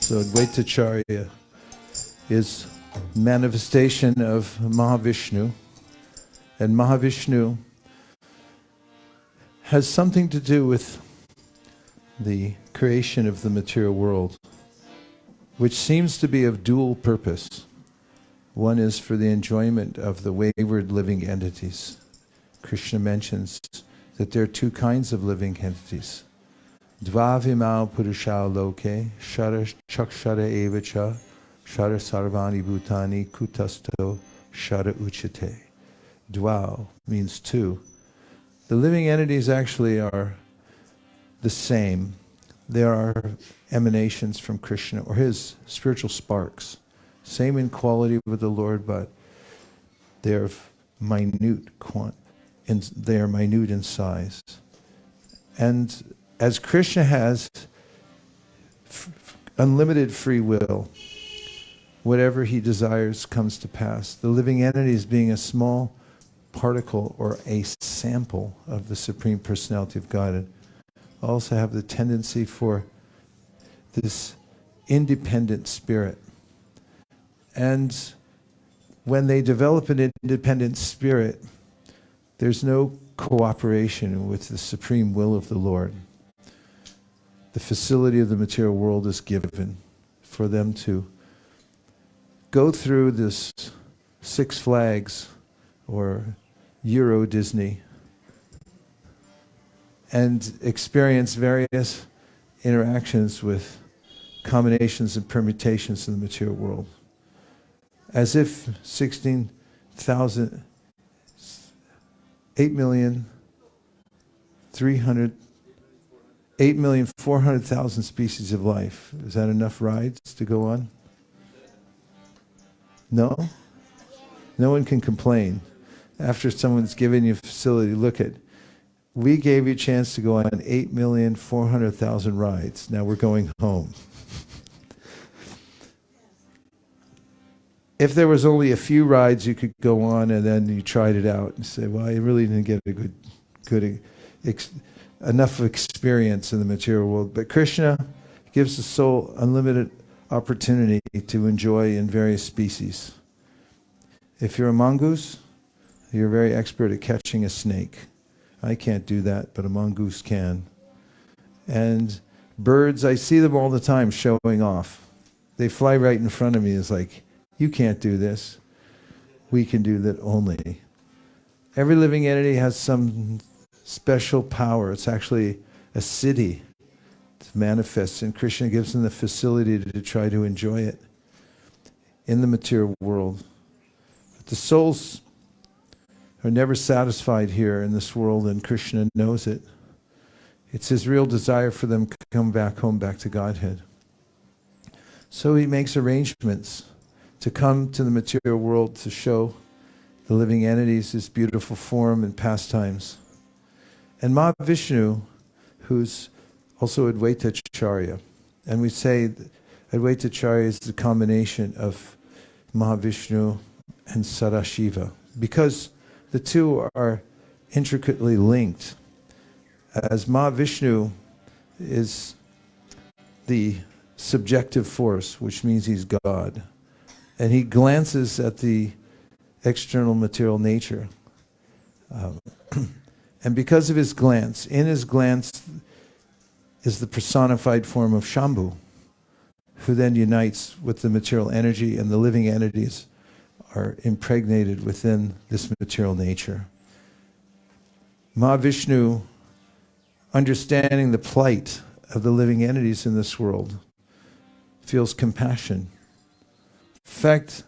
So Advaita Acharya is manifestation of Mahavishnu. And Mahavishnu has something to do with the creation of the material world, which seems to be of dual purpose. One is for the enjoyment of the wayward living entities. Krishna mentions that there are two kinds of living entities. Dvavimau purushau loke, shara chakshara evacha, shara sarvani bhutani kutasto shara uchate. Dvav means two. The living entities actually are the same. They are emanations from Krishna, or his spiritual sparks. Same in quality with the Lord, but they are minute in size. And as Krishna has unlimited free will, whatever he desires comes to pass. The living entities, being a small particle or a sample of the Supreme Personality of Godhead, also have the tendency for this independent spirit. And when they develop an independent spirit, there's no cooperation with the supreme will of the Lord. The facility of the material world is given for them to go through this Six Flags or Euro Disney and experience various interactions with combinations and permutations in the material world. As if 8,400,000 species of life. Is that enough rides to go on? No? No one can complain. After someone's given you a facility, look at, we gave you a chance to go on 8,400,000 rides. Now we're going home. If there was only a few rides you could go on and then you tried it out and say, well, I really didn't get a enough experience in the material world. But Krishna gives the soul unlimited opportunity to enjoy in various species. If you're a mongoose, you're very expert at catching a snake. I can't do that, but a mongoose can. And birds, I see them all the time showing off. They fly right in front of me. It's like, you can't do this. We can do that only. Every living entity has some special power. It's actually a siddhi. It manifests, and Krishna gives them the facility to try to enjoy it in the material world. But the souls are never satisfied here in this world, and Krishna knows it. It's his real desire for them to come back home, back to Godhead. So he makes arrangements to come to the material world to show the living entities his beautiful form and pastimes. And Mahavishnu, who's also Advaita Acharya, and we say Advaita Acharya is the combination of Mahavishnu and Sadashiva, because the two are intricately linked. As Mahavishnu is the subjective force, which means he's God, and he glances at the external material nature. And because of his glance, in his glance is the personified form of Shambhu, who then unites with the material energy, and the living entities are impregnated within this material nature. Mahavishnu, understanding the plight of the living entities in this world, feels compassion. In fact,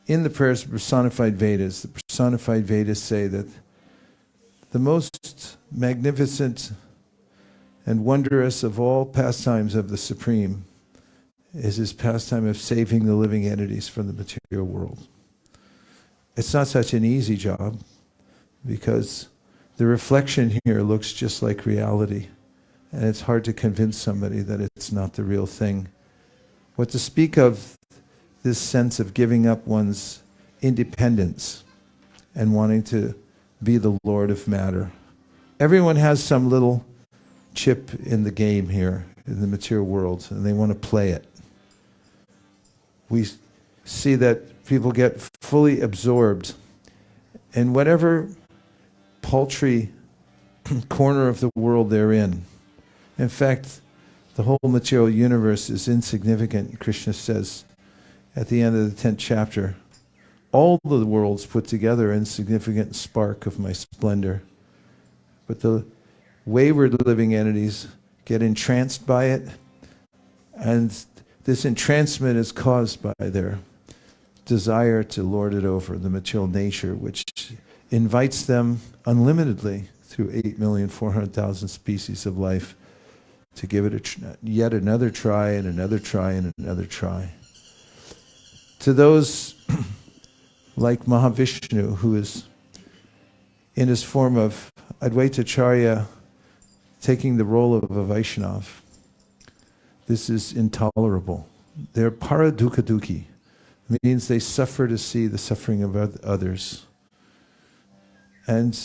in the prayers of personified Vedas, the personified Vedas say that the most magnificent and wondrous of all pastimes of the Supreme is his pastime of saving the living entities from the material world. It's not such an easy job, because the reflection here looks just like reality, and it's hard to convince somebody that it's not the real thing. What to speak of this sense of giving up one's independence and wanting to be the Lord of matter. Everyone has some little chip in the game here, in the material world, and they want to play it. We see that people get fully absorbed in whatever paltry corner of the world they're in. In fact, the whole material universe is insignificant, Krishna says at the end of the 10th chapter. All the worlds put together are insignificant spark of my splendor. But the wayward living entities get entranced by it, and this entrancement is caused by their desire to lord it over, the material nature, which invites them unlimitedly through 8,400,000 species of life to give it yet another try and another try and another try. To those like Mahavishnu, who is in his form of Advaita Acharya taking the role of a Vaishnava, this is intolerable. They're paradukha-dukhi. It means they suffer to see the suffering of others. And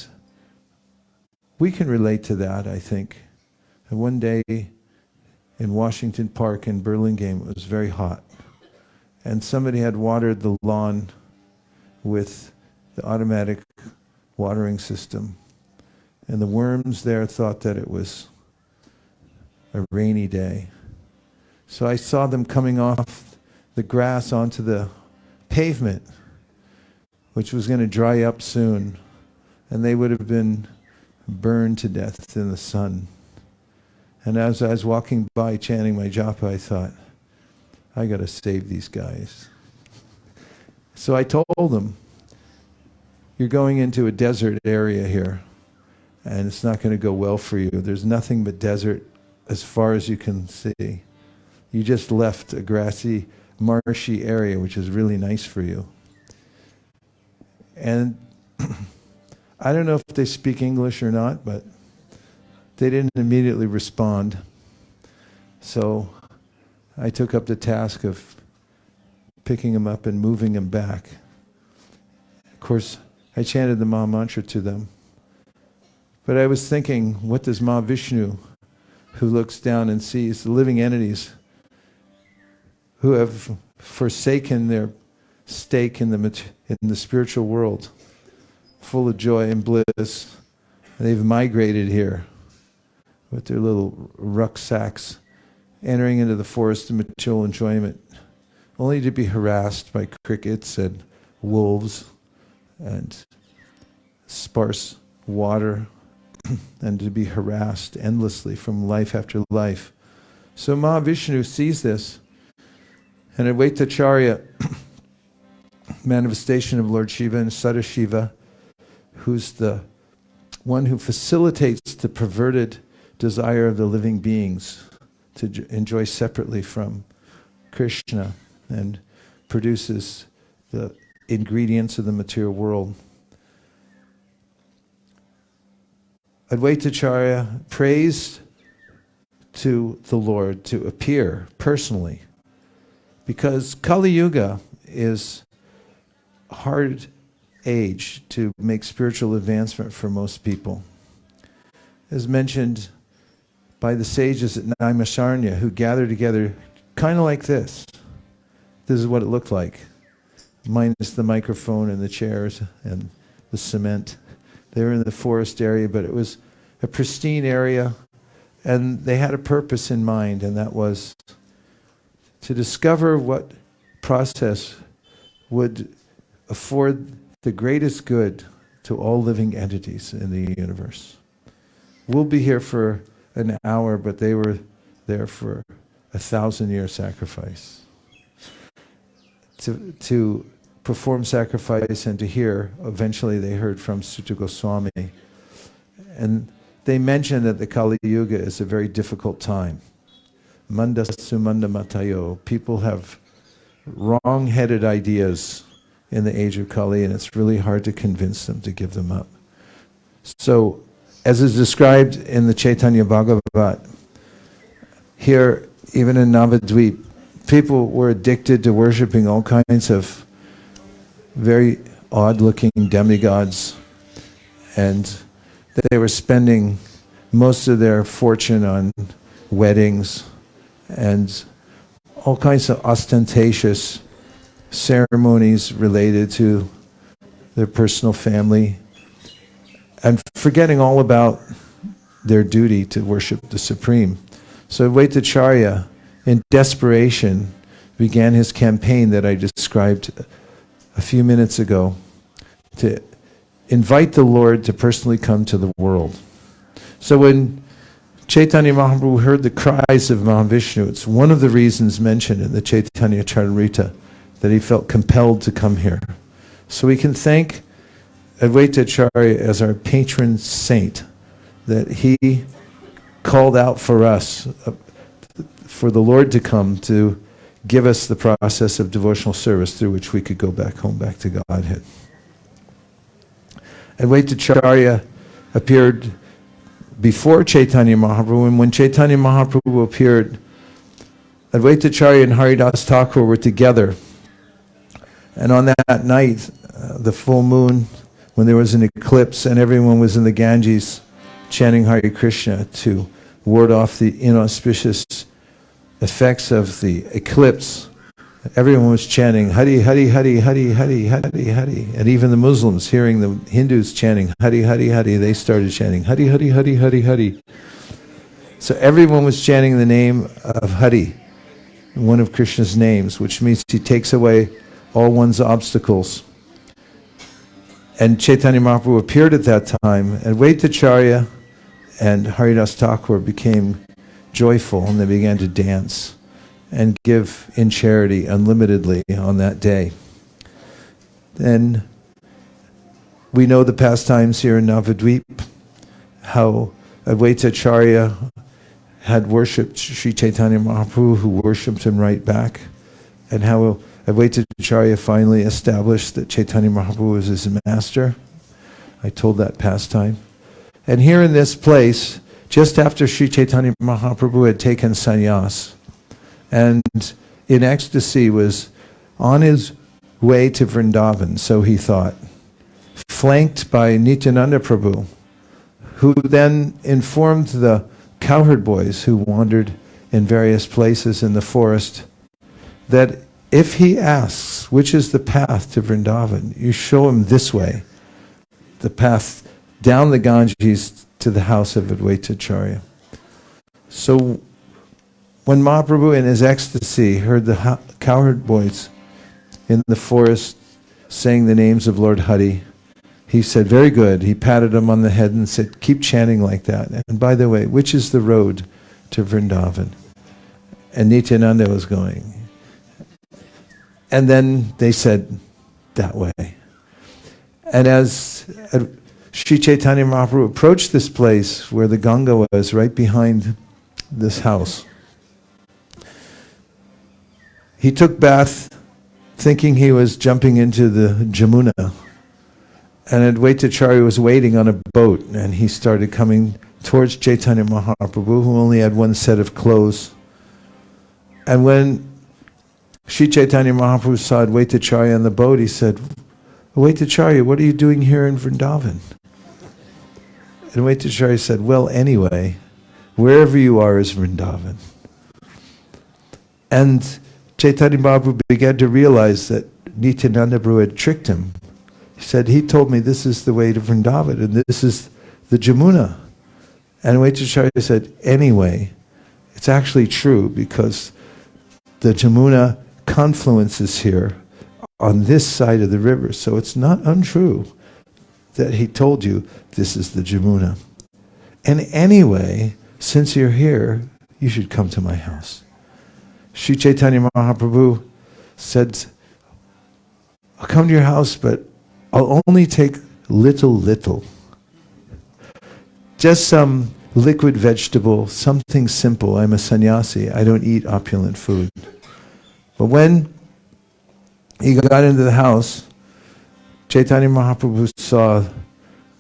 we can relate to that, I think. And one day in Washington Park in Burlingame, it was very hot. And somebody had watered the lawn with the automatic watering system. And the worms there thought that it was a rainy day. So I saw them coming off the grass onto the pavement, which was going to dry up soon. And they would have been burned to death in the sun. And as I was walking by chanting my japa, I thought, I got to save these guys. So I told them, you're going into a desert area here, and it's not going to go well for you. There's nothing but desert as far as you can see. You just left a grassy, marshy area, which is really nice for you. And I don't know if they speak English or not, but they didn't immediately respond. So I took up the task of picking them up and moving them back. Of course, I chanted the Maha Mantra to them. But I was thinking, what does Mahavishnu, who looks down and sees the living entities who have forsaken their stake in the spiritual world, full of joy and bliss, and they've migrated here with their little rucksacks, entering into the forest of material enjoyment, only to be harassed by crickets and wolves and sparse water, and to be harassed endlessly from life after life. So Mahavishnu sees this, and Advaita Acharya, manifestation of Lord Shiva and Sadashiva, who's the one who facilitates the perverted desire of the living beings to enjoy separately from Kṛṣṇa and produces the ingredients of the material world. Advaita Acharya prays to the Lord to appear personally, because Kali Yuga is a hard age to make spiritual advancement for most people. As mentioned by the sages at Naimisharanya, who gathered together kind of like this. This is what it looked like, minus the microphone and the chairs and the cement. They were in the forest area, but it was a pristine area, and they had a purpose in mind, and that was to discover what process would afford the greatest good to all living entities in the universe. We'll be here for an hour, but they were there for 1,000-year sacrifice. To perform sacrifice and to hear, eventually they heard from Sutta Goswami. And they mentioned that the Kali Yuga is a very difficult time. Manda sumanda matayo. People have wrong-headed ideas in the age of Kali, and it's really hard to convince them to give them up. So, as is described in the Chaitanya Bhagavat, here, even in Navadvip, people were addicted to worshipping all kinds of very odd-looking demigods, and they were spending most of their fortune on weddings and all kinds of ostentatious ceremonies related to their personal family, and forgetting all about their duty to worship the Supreme. So Advaita Acharya, in desperation, began his campaign that I described a few minutes ago to invite the Lord to personally come to the world. So when Chaitanya Mahaprabhu heard the cries of Mahavishnu, it's one of the reasons mentioned in the Chaitanya Charitamrita that he felt compelled to come here. So we can thank Advaita Acharya as our patron saint, that he called out for us, for the Lord to come to give us the process of devotional service through which we could go back home, back to Godhead. Advaita Acharya appeared before Chaitanya Mahaprabhu, and when Chaitanya Mahaprabhu appeared, Advaita Acharya and Haridas Thakur were together. And on that night, the full moon, when there was an eclipse and everyone was in the Ganges chanting Hare Krishna to ward off the inauspicious effects of the eclipse, everyone was chanting Hari Hari Hari Hari Hari Hari Hari. And even the Muslims, hearing the Hindus chanting Hari Hari Hari, they started chanting Hari Hari Hari Hari Hari. So everyone was chanting the name of Hari, one of Krishna's names, which means he takes away all one's obstacles. And Chaitanya Mahaprabhu appeared at that time, and Advaita Acharya and Haridas Thakur became joyful, and they began to dance and give in charity unlimitedly on that day. Then we know the pastimes here in Navadvip, how Advaita Acharya had worshipped Sri Chaitanya Mahaprabhu, who worshipped him right back, and how Advaita Acharya finally established that Chaitanya Mahaprabhu was his master. I told that pastime. And here in this place, just after Sri Chaitanya Mahaprabhu had taken sannyas, and in ecstasy was on his way to Vrindavan, so he thought, flanked by Nityananda Prabhu, who then informed the cowherd boys who wandered in various places in the forest that if he asks which is the path to Vrindavan, you show him this way, the path down the Ganges to the house of Advaita Acharya. So when Mahaprabhu in his ecstasy heard the cowherd boys in the forest saying the names of Lord Hari, he said, very good. He patted him on the head and said, keep chanting like that. And by the way, which is the road to Vrindavan? And Nityananda was going. And then they said, that way. And as Sri Chaitanya Mahaprabhu approached this place where the Ganga was, right behind this house, he took bath thinking he was jumping into the Jamuna. And Advaita Acharya was waiting on a boat, and he started coming towards Chaitanya Mahaprabhu, who only had one set of clothes. And when Sri Chaitanya Mahaprabhu saw Advaita Acharya on the boat, he said, Advaita Acharya, what are you doing here in Vrindavan? And Advaita Acharya said, well, anyway, wherever you are is Vrindavan. And Chaitanya Mahaprabhu began to realize that Nityananda Prabhu had tricked him. He said, he told me this is the way to Vrindavan, and this is the Jamuna. And Advaita Acharya said, anyway, it's actually true, because the Jamuna confluences here on this side of the river, so it's not untrue that he told you this is the Jamuna. And anyway, since you're here, you should come to my house. Sri Chaitanya Mahaprabhu said, I'll come to your house, but I'll only take little. Just some liquid vegetable, something simple. I'm a sannyasi. I don't eat opulent food. But when he got into the house, Chaitanya Mahaprabhu saw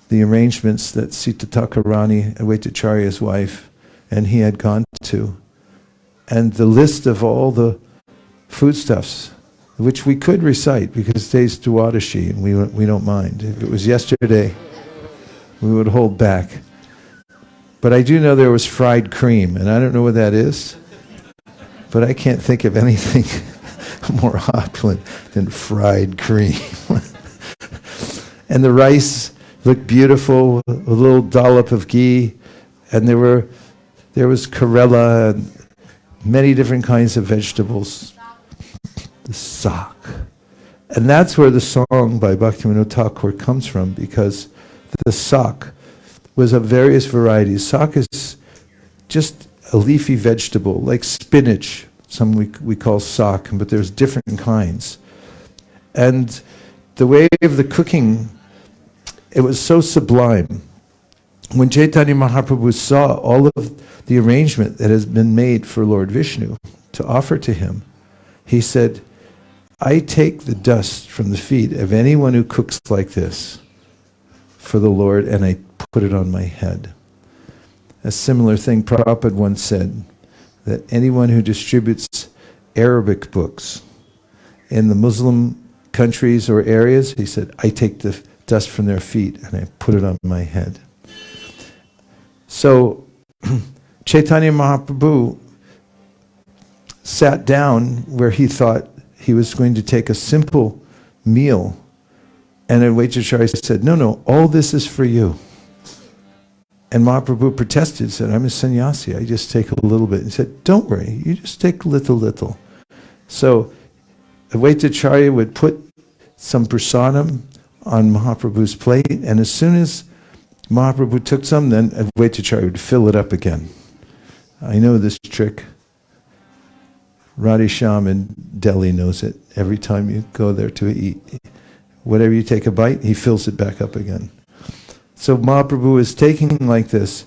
the arrangements that Sita Thakurani, Advaita Acharya's wife, and he had gone to, and the list of all the foodstuffs, which we could recite because today's Dwadashi, and we don't mind. If it was yesterday, we would hold back. But I do know there was fried cream, and I don't know what that is. But I can't think of anything more opulent than fried cream. And the rice looked beautiful, a little dollop of ghee, and there was Karela and many different kinds of vegetables. The sak. And that's where the song by Bhaktivedanta Thakur comes from, because the sak was of various varieties. Sak is just a leafy vegetable, like spinach. Some we call sak, but there's different kinds. And the way of the cooking, it was so sublime. When Chaitanya Mahaprabhu saw all of the arrangement that has been made for Lord Vishnu to offer to him, he said, I take the dust from the feet of anyone who cooks like this for the Lord, and I put it on my head. A similar thing Prabhupada once said, that anyone who distributes Arabic books in the Muslim countries or areas, he said, I take the dust from their feet and I put it on my head. So Chaitanya Mahaprabhu sat down where he thought he was going to take a simple meal, and Advaita Acharya said, no, all this is for you. And Mahaprabhu protested, said, I'm a sannyasi, I just take a little bit. He said, don't worry, you just take little. So Advaita Acharya would put some prasadam on Mahaprabhu's plate, and as soon as Mahaprabhu took some, then Advaita Acharya would fill it up again. I know this trick. Radhesham in Delhi knows it. Every time you go there to eat, whatever you take a bite, he fills it back up again. So Mahaprabhu is taking like this,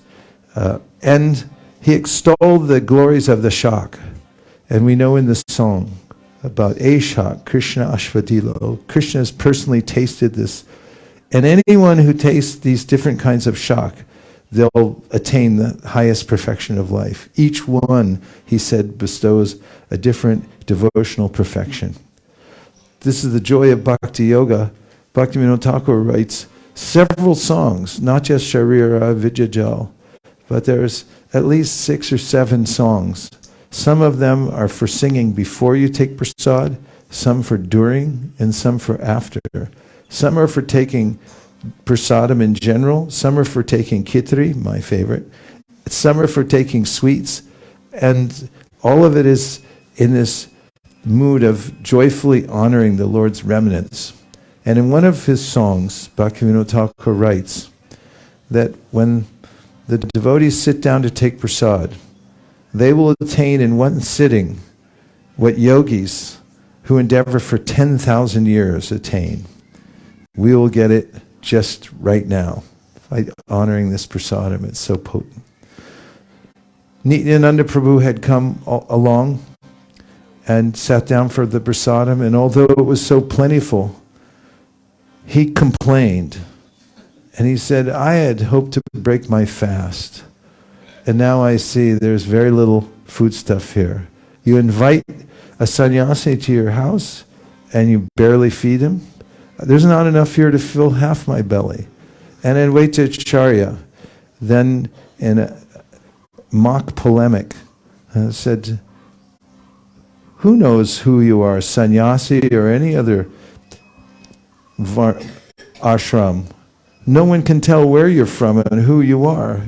and he extolled the glories of the shak. And we know in the song about a shak, Kṛṣṇa Ashvadilo, Krishna has personally tasted this. And anyone who tastes these different kinds of shak, they'll attain the highest perfection of life. Each one, he said, bestows a different devotional perfection. This is the joy of bhakti yoga. Bhaktivedanta Thakur writes several songs, not just Sharira Vijajal, but there's at least 6 or 7 songs. Some of them are for singing before you take prasad, some for during, and some for after. Some are for taking prasadam in general, some are for taking khitri, my favorite, some are for taking sweets, and all of it is in this mood of joyfully honoring the Lord's remnants. And in one of his songs, Bhaktivedanta Thakur writes that when the devotees sit down to take prasad, they will attain in one sitting what yogis who endeavor for 10,000 years attain. We will get it just right now by honoring this prasadam. It's so potent. Nityananda Prabhu had come along and sat down for the prasadam, and although it was so plentiful, he complained. And he said, I had hoped to break my fast, and now I see there's very little foodstuff here. You invite a sannyasi to your house, and you barely feed him? There's not enough here to fill half my belly. And Advaita Acharya, then in a mock polemic, said, who knows who you are, sannyasi or any other ashram? No one can tell where you're from and who you are.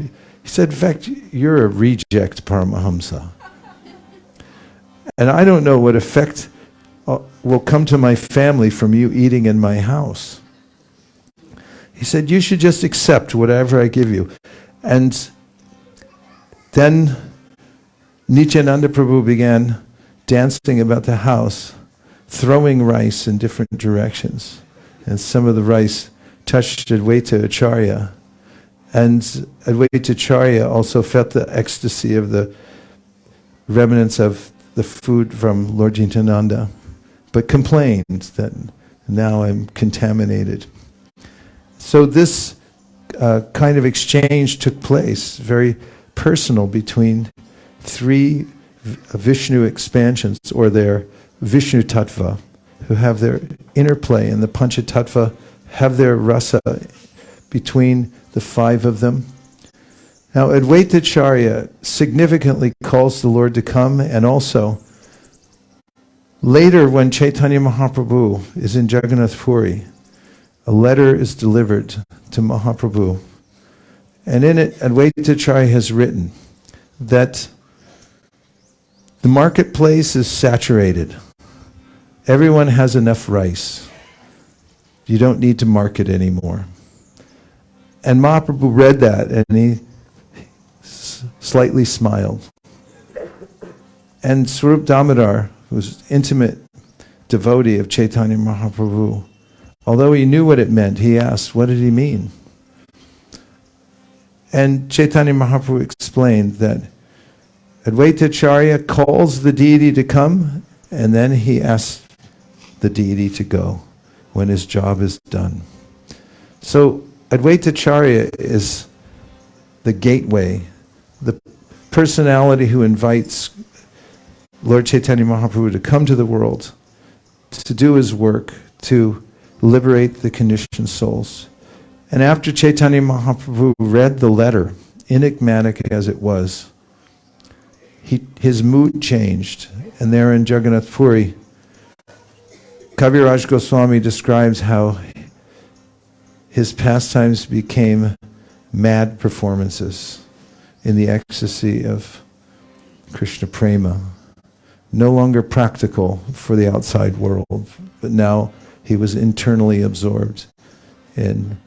He said, in fact, you're a reject Paramahamsa. And I don't know what effect will come to my family from you eating in my house. He said, you should just accept whatever I give you. And then Nityananda Prabhu began dancing about the house, throwing rice in different directions. And some of the rice touched Advaita Acharya. And Advaita Acharya also felt the ecstasy of the remnants of the food from Lord Nityananda, but complained that now I'm contaminated. So this kind of exchange took place, very personal, between 3 Vishnu expansions, or their Vishnu Tattva, who have their interplay, and the Pancha Tattva have their rasa between the 5 of them. Now, Advaita Acharya significantly calls the Lord to come, and also later when Chaitanya Mahaprabhu is in Jagannath Puri, a letter is delivered to Mahaprabhu. And in it, Advaita Acharya has written that the marketplace is saturated. Everyone has enough rice. You don't need to market anymore. And Mahaprabhu read that and he slightly smiled. And Swarup Damodar, who was an intimate devotee of Chaitanya Mahaprabhu, although he knew what it meant, he asked, what did he mean? And Chaitanya Mahaprabhu explained that Advaita Acharya calls the deity to come, and then he asks the deity to go when his job is done. So Advaita Acharya is the gateway, the personality who invites Lord Chaitanya Mahaprabhu to come to the world, to do his work, to liberate the conditioned souls. And after Chaitanya Mahaprabhu read the letter, enigmatic as it was, his mood changed. And there in Jagannath Puri, Kaviraj Goswami describes how his pastimes became mad performances in the ecstasy of Krishna Prema. No longer practical for the outside world, but now he was internally absorbed in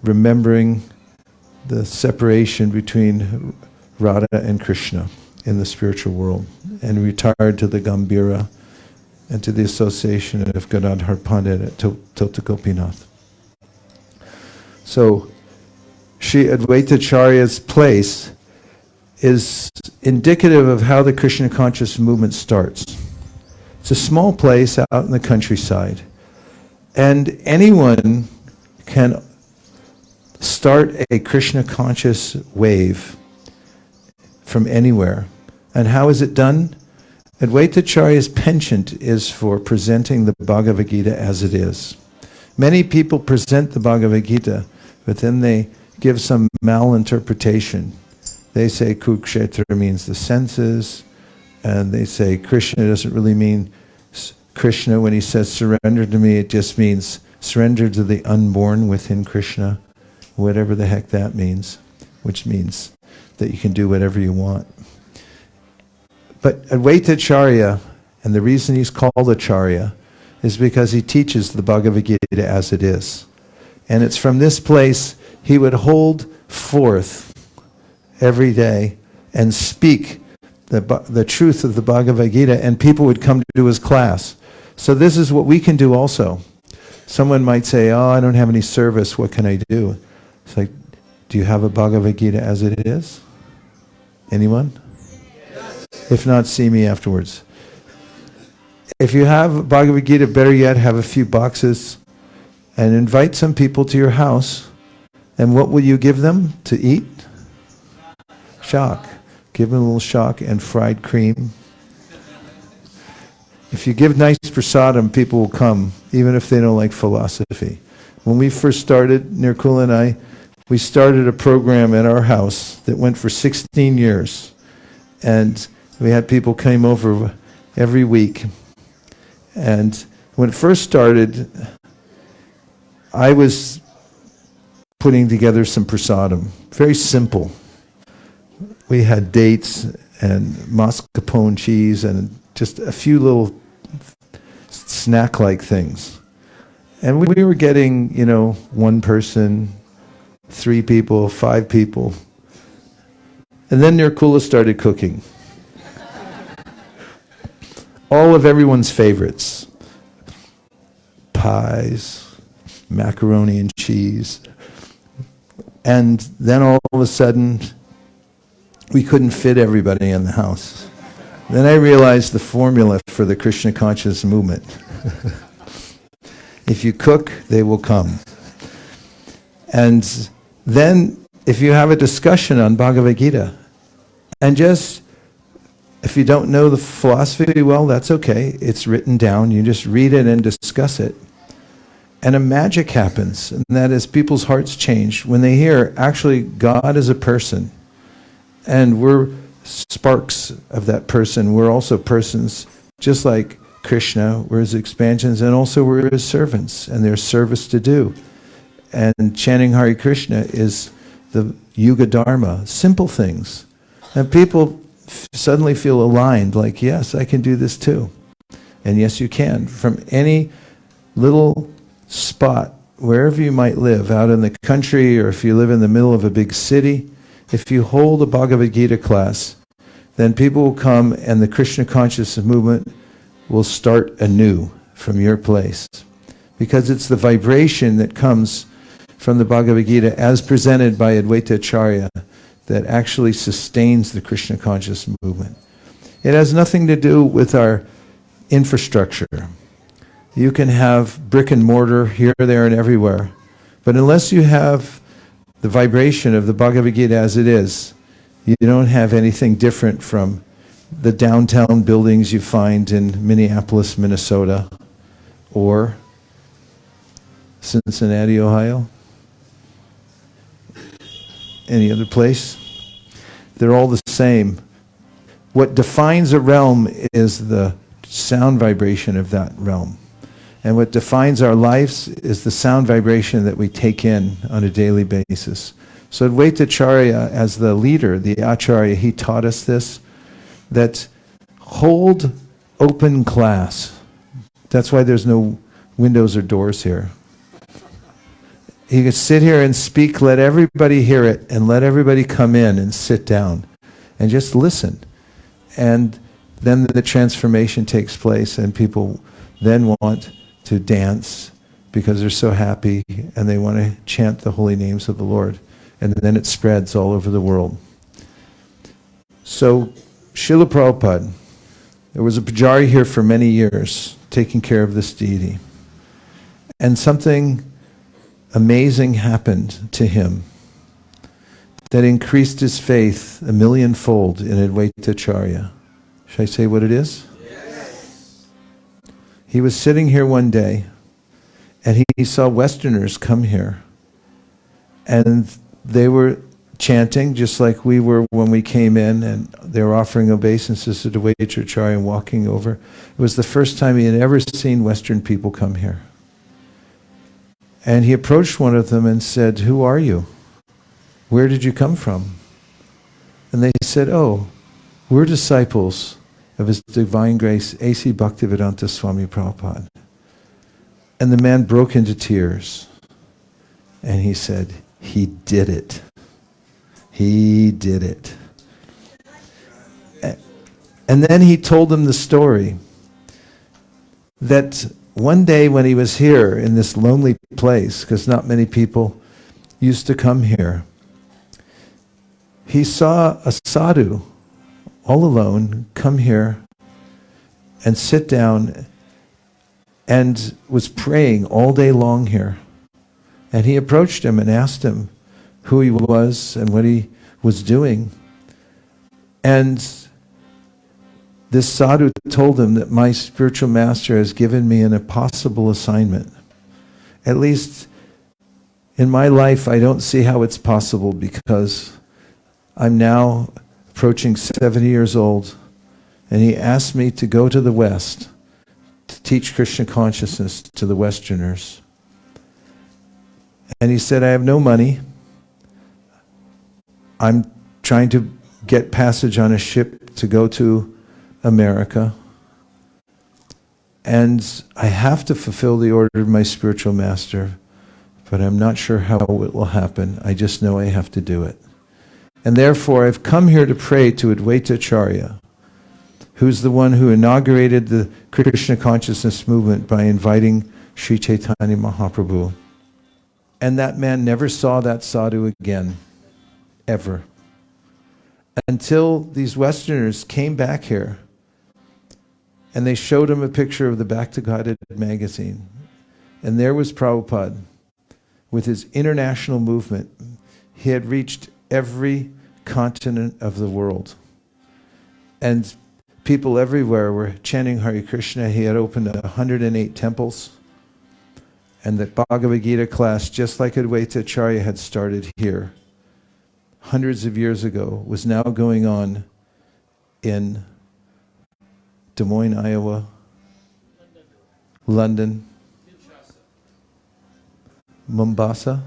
remembering the separation between Radha and Krishna in the spiritual world, and retired to the Gambhira and to the association of Gadadhar Pandit at Tota Gopinath. So, Sri Advaita Acharya's place is indicative of how the Krishna conscious movement starts. It's a small place out in the countryside, and anyone can start a Krishna conscious wave from anywhere. And how is it done? Advaita Acharya's penchant is for presenting the Bhagavad Gita as it is. Many people present the Bhagavad Gita, but then they give some malinterpretation. They say Kurukshetra means the senses, and they say Krishna doesn't really mean Krishna. When he says surrender to me, it just means surrender to the unborn within Krishna, whatever the heck that means, which means that you can do whatever you want. But Advaita Acharya, and the reason he's called Acharya, is because he teaches the Bhagavad Gita as it is. And it's from this place he would hold forth every day and speak the truth of the Bhagavad Gita, and people would come to his class. So this is what we can do also. Someone might say, oh, I don't have any service, what can I do? It's like, do you have a Bhagavad Gita as it is? Anyone? Yes. If not, see me afterwards. If you have Bhagavad Gita, better yet, have a few boxes and invite some people to your house. And what will you give them to eat? Shak. Give them a little shak and fried cream. If you give nice prasadam, people will come, even if they don't like philosophy. When we first started, Nirkula and I, we started a program at our house that went for 16 years. And we had people came over every week. And when it first started, I was putting together some prasadam. Very simple. We had dates and mascarpone cheese and just a few little snack-like things. And we were getting, one person, 3 people, 5 people. And then Nirkula started cooking. All of everyone's favorites. Pies, macaroni and cheese. And then all of a sudden, we couldn't fit everybody in the house. Then I realized the formula for the Krishna conscious movement. If you cook, they will come. And then, if you have a discussion on Bhagavad Gita, and just, if you don't know the philosophy well, that's okay. It's written down. You just read it and discuss it. And a magic happens, and that is people's hearts change when they hear, actually, God is a person. And we're sparks of that person. We're also persons just like Krishna. We're his expansions, and also we're his servants, and there's service to do. And chanting Hare Krishna is the Yuga Dharma, simple things. And people suddenly feel aligned, like, yes, I can do this too. And yes, you can. From any little spot, wherever you might live, out in the country, or if you live in the middle of a big city, if you hold a Bhagavad Gita class, then people will come and the Krishna consciousness movement will start anew from your place. Because it's the vibration that comes from the Bhagavad Gita as presented by Advaita Acharya that actually sustains the Krishna conscious movement. It has nothing to do with our infrastructure. You can have brick and mortar here, there, and everywhere. But unless you have the vibration of the Bhagavad Gita as it is, you don't have anything different from the downtown buildings you find in Minneapolis, Minnesota, or Cincinnati, Ohio. Any other place? They're all the same. What defines a realm is the sound vibration of that realm. And what defines our lives is the sound vibration that we take in on a daily basis. So Advaita Acharya, as the leader, the Acharya, he taught us this, that hold open class. That's why there's no windows or doors here. He could sit here and speak, let everybody hear it, and let everybody come in and sit down and just listen. And then the transformation takes place, and people then want to dance because they're so happy, and they want to chant the holy names of the Lord. And then it spreads all over the world. So, Srila Prabhupada, there was a pūjārī here for many years, taking care of this deity. And something amazing happened to him that increased his faith 1,000,000-fold in Advaita Acharya. Should I say what it is? Yes. He was sitting here one day, and he saw Westerners come here. And they were chanting just like we were when we came in, and they were offering obeisances to Advaita Acharya and walking over. It was the first time he had ever seen Western people come here. And he approached one of them and said, "Who are you? Where did you come from?" And they said, "Oh, we're disciples of His Divine Grace A.C. Bhaktivedanta Swami Prabhupāda." And the man broke into tears. And he said, "He did it. He did it." And then he told them the story that one day when he was here in this lonely place, because not many people used to come here, he saw a sādhu all alone come here and sit down and was praying all day long here. And he approached him and asked him who he was and what he was doing. And this sadhu told him that my spiritual master has given me an impossible assignment. At least in my life, I don't see how it's possible, because I'm now approaching 70 years old, and he asked me to go to the West to teach Krishna consciousness to the Westerners. And he said, "I have no money. I'm trying to get passage on a ship to go to America. And I have to fulfill the order of my spiritual master, but I'm not sure how it will happen. I just know I have to do it. And therefore, I've come here to pray to Advaita Acharya, who's the one who inaugurated the Krishna consciousness movement by inviting Sri Chaitanya Mahaprabhu." And that man never saw that sadhu again, ever. Until these Westerners came back here and they showed him a picture of the Back to Godhead magazine. And there was Prabhupada with his international movement. He had reached every continent of the world. And people everywhere were chanting Hare Krishna. He had opened 108 temples. And the Bhagavad Gita class, just like Advaita Acharya had started here, hundreds of years ago was now going on in Des Moines, Iowa, London, Mombasa,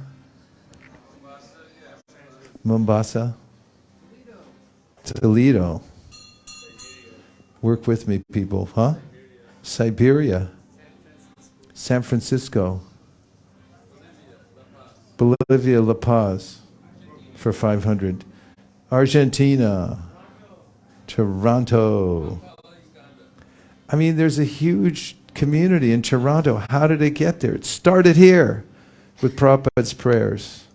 Toledo. Work with me, people, huh? Siberia, San Francisco, Bolivia, La Paz for 500. Argentina, Toronto. I mean, there's a huge community in Toronto. How did it get there? It started here with Prabhupada's prayers.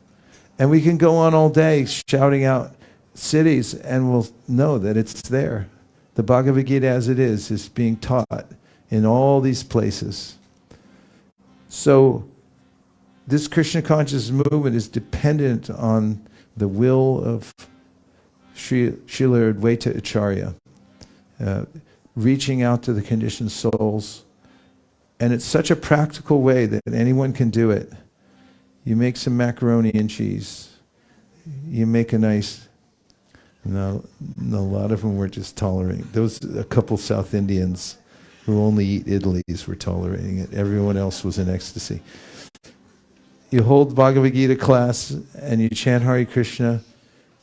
And we can go on all day shouting out cities and we'll know that it's there. The Bhagavad Gita as it is being taught in all these places. So this Krishna conscious movement is dependent on the will of Srila Advaita Acharya, reaching out to the conditioned souls. And it's such a practical way that anyone can do it. You make some macaroni and cheese. You make a nice... No, a lot of them were just tolerating. Those, a couple South Indians who only eat idlis were tolerating it. Everyone else was in ecstasy. You hold Bhagavad Gita class and you chant Hare Krishna,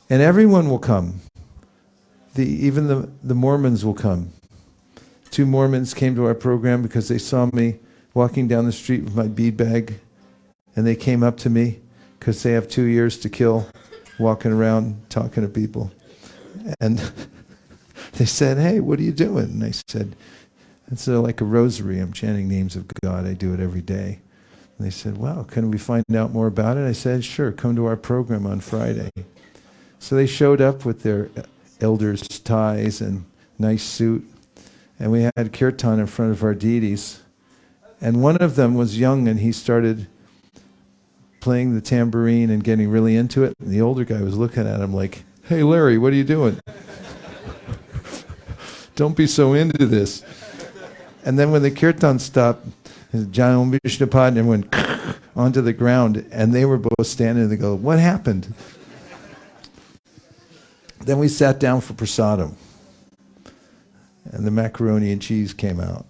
and everyone will come. Even the Mormons will come. 2 Mormons came to our program because they saw me walking down the street with my bead bag, and they came up to me because they have 2 years to kill walking around talking to people. And they said, "Hey, what are you doing?" And I said, "It's like a rosary. I'm chanting names of God. I do it every day." And they said, "Wow, can we find out more about it?" I said, "Sure, come to our program on Friday." So they showed up with their elders' ties and nice suit. And we had kirtan in front of our deities. And one of them was young and he started playing the tambourine and getting really into it. And the older guy was looking at him like, "Hey, Larry, what are you doing? Don't be so into this." And then when the kirtan stopped, John Vishnupad and everyone went onto the ground, and they were both standing and they go, "What happened?" Then we sat down for prasadam, and the macaroni and cheese came out.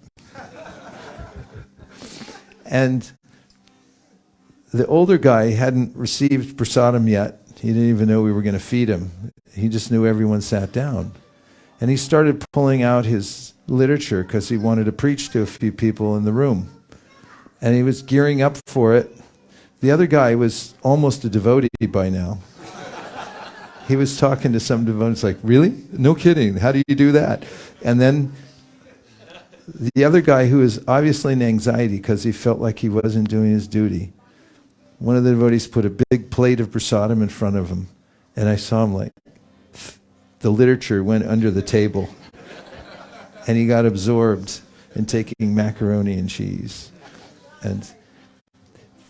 And the older guy hadn't received prasadam yet. He didn't even know we were going to feed him. He just knew everyone sat down. And he started pulling out his literature because he wanted to preach to a few people in the room. And he was gearing up for it. The other guy was almost a devotee by now. He was talking to some devotees like, "Really? No kidding. How do you do that?" And then the other guy, who was obviously in anxiety because he felt like he wasn't doing his duty, one of the devotees put a big plate of prasadam in front of him, and I saw him like, the literature went under the table, and he got absorbed in taking macaroni and cheese. And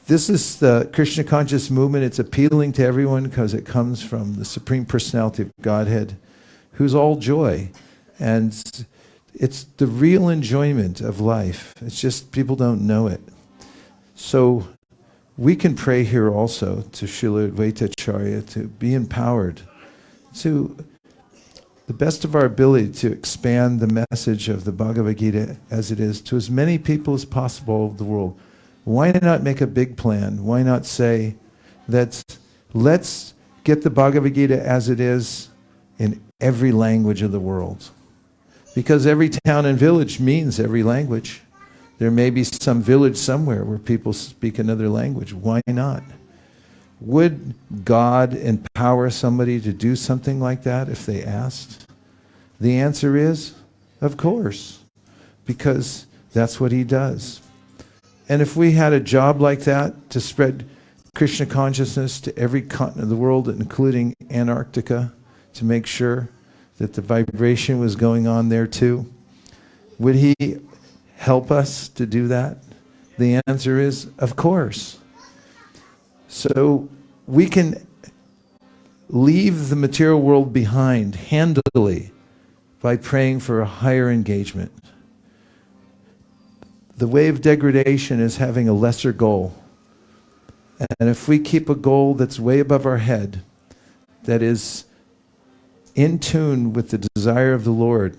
this is the Krishna conscious movement. It's appealing to everyone because it comes from the Supreme Personality of Godhead, who's all joy. And it's the real enjoyment of life. It's just people don't know it. So we can pray here also to Srila Advaita Acharya to be empowered to the best of our ability to expand the message of the Bhagavad Gita as it is to as many people as possible all over the world. Why not make a big plan? Why not say that let's get the Bhagavad Gita as it is in every language of the world? Because every town and village means every language. There may be some village somewhere where people speak another language. Why not? Would God empower somebody to do something like that if they asked? The answer is, of course, because that's what He does. And if we had a job like that to spread Krishna consciousness to every continent of the world, including Antarctica, to make sure that the vibration was going on there too, would He help us to do that? The answer is, of course. So we can leave the material world behind handily by praying for a higher engagement. The way of degradation is having a lesser goal. And if we keep a goal that's way above our head, that is in tune with the desire of the Lord.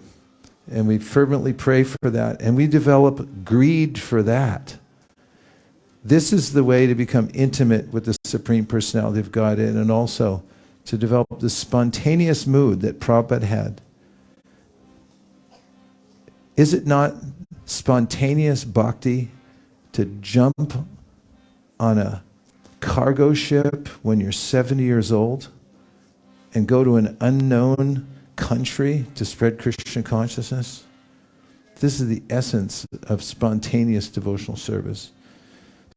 And we fervently pray for that. And we develop greed for that. This is the way to become intimate with the Supreme Personality of Godhead, and also to develop the spontaneous mood that Prabhupada had. Is it not spontaneous bhakti to jump on a cargo ship when you're 70 years old and go to an unknown country to spread Krishna consciousness? This is the essence of spontaneous devotional service.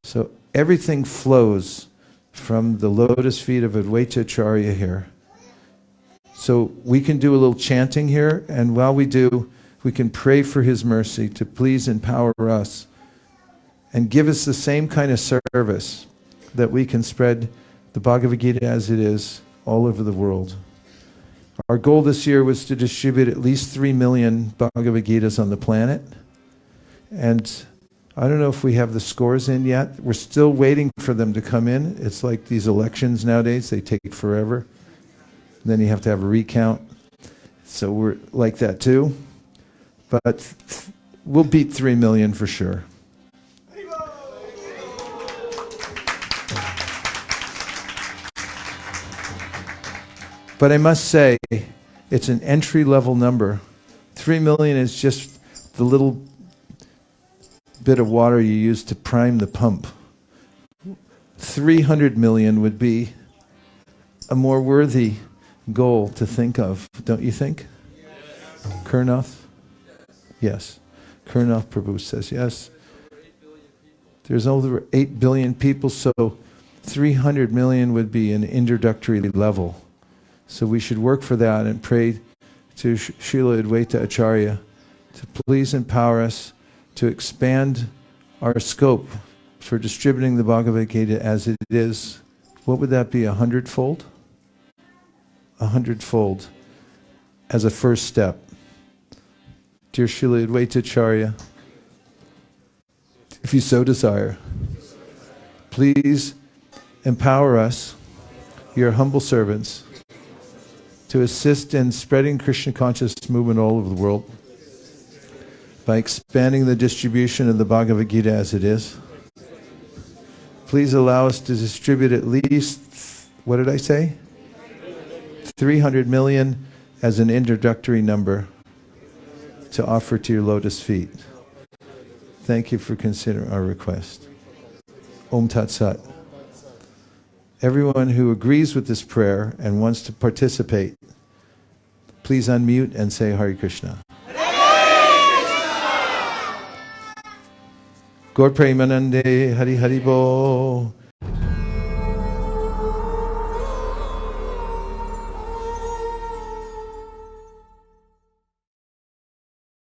So everything flows from the lotus feet of Advaita Acharya here. So we can do a little chanting here, and while we do, we can pray for his mercy to please empower us and give us the same kind of service that we can spread the Bhagavad Gita as it is all over the world. Our goal this year was to distribute at least 3 million Bhagavad Gitas on the planet. And I don't know if we have the scores in yet. We're still waiting for them to come in. It's like these elections nowadays. They take forever. Then you have to have a recount. So we're like that too. But we'll beat 3 million for sure. But I must say, it's an entry-level number. 3 million is just the little bit of water you use to prime the pump. 300 million would be a more worthy goal to think of, don't you think? Yes. Kṛṣṇa? Yes. Kṛṣṇa Prabhu says yes. There's over 8 billion people, so 300 million would be an introductory level. So we should work for that and pray to Srila Advaita Acharya to please empower us to expand our scope for distributing the Bhagavad Gita as it is. What would that be, 100-fold? 100-fold as a first step. Dear Srila Advaita Acharya, if you so desire, please empower us, your humble servants, to assist in spreading Krishna consciousness movement all over the world by expanding the distribution of the Bhagavad Gita as it is. Please allow us to distribute at least, what did I say? 300 million as an introductory number to offer to your lotus feet. Thank you for considering our request. Om Tat Sat. Everyone who agrees with this prayer and wants to participate, please unmute and say Hare Krishna. Gaur Premanande Hari Hari Bo.